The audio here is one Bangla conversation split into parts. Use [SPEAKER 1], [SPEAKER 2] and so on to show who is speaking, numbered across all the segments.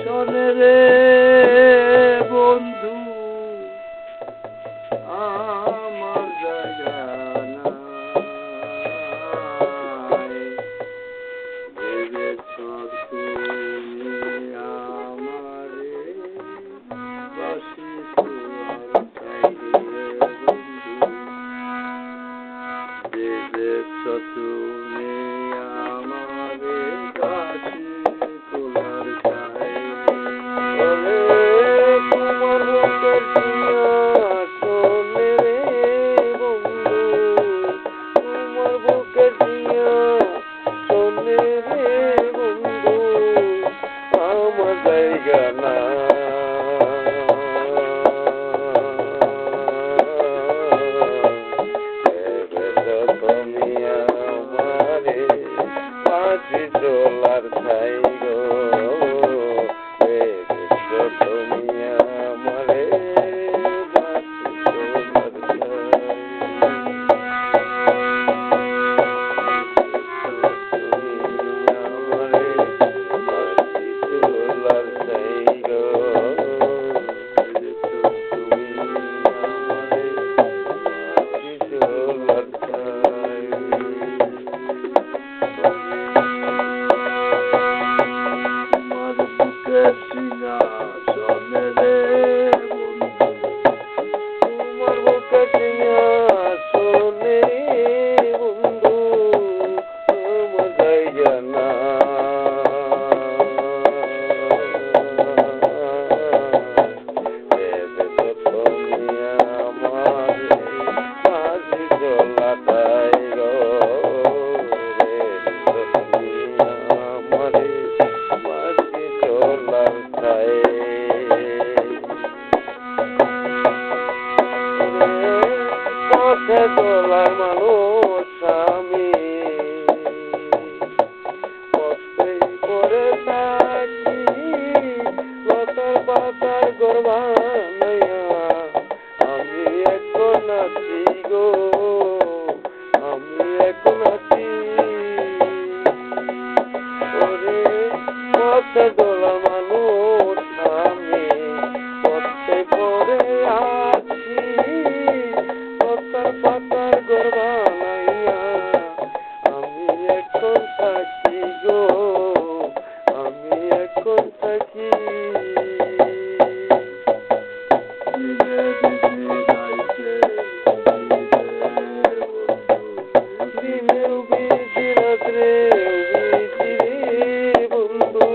[SPEAKER 1] শোনে রে বন্ধু আমার জায়গা নাই ভেবেছ তুমি আমারে বাসি তোমার চাইলে বন্ধু ভেবেছ তুমি আমারে বাসি তোমার চাইলে তোমার বুকের দিয়া শোনে রে বন্ধু তোমার বুকের দিয়া শোনে রে বন্ধু আমার জায়গা না তুমি আমারে বাসি চলার ছাই গো তুমি আমারে বাসি চলার ছাই গো তুমি আমারে বাসি চলার ছাই তোমার বুকের সিংহাসনে রে বন্ধু তোমার বুকের সিংহাসনে রে বন্ধু আমার জায়গা না তুমি আমারে বাসি চলাটাই গো আমারে বাসি চলার ছাই পথে চলার মানুষ আমি পথে করে থাকি লতার পাতার ঘর বানাইয়া আমি এখন আছি গো আমি এখন আছি ওরে পথে চলার মানুষ আমি পথে পড়ে আছি লতার পাতার ঘর বানাইয়া আমি এখন থাকি গো আমি এখন থাকি দিনের বিধি রাত্রে বিধি রে বন্ধু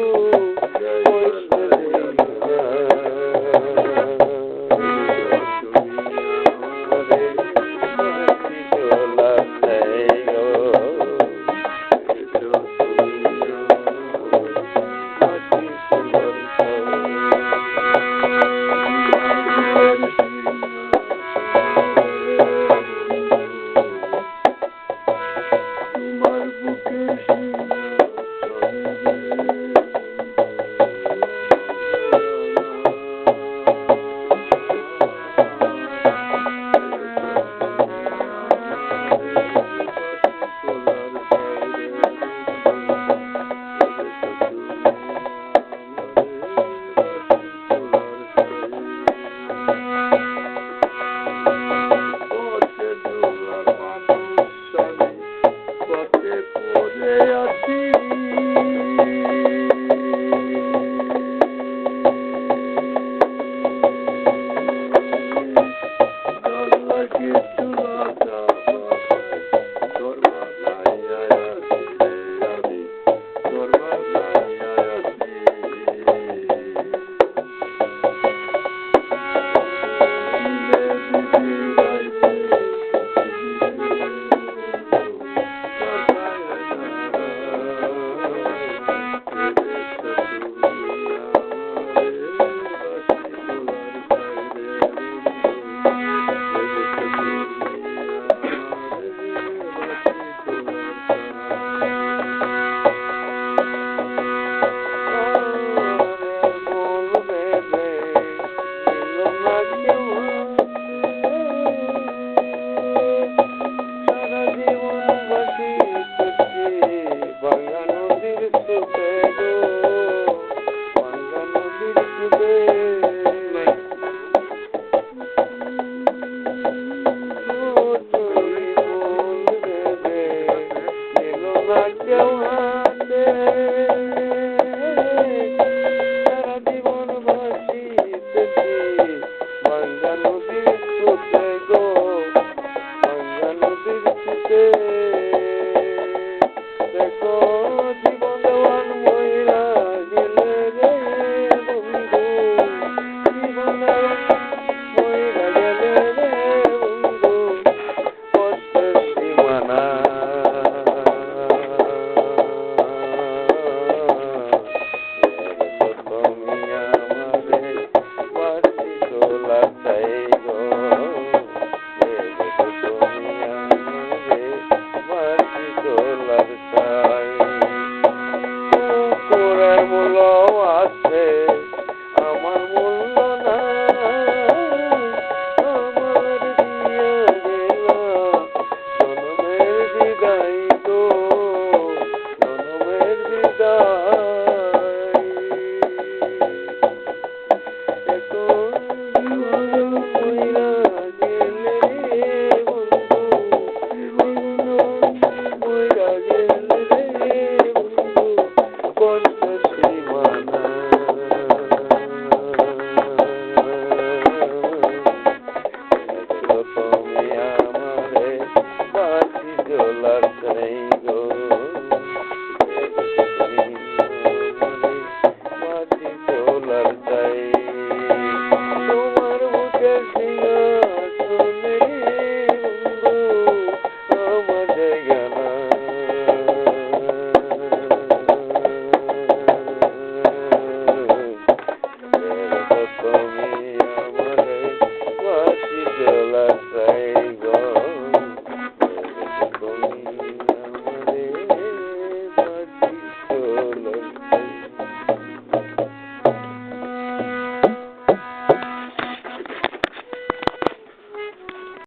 [SPEAKER 1] ঢেউ হাসে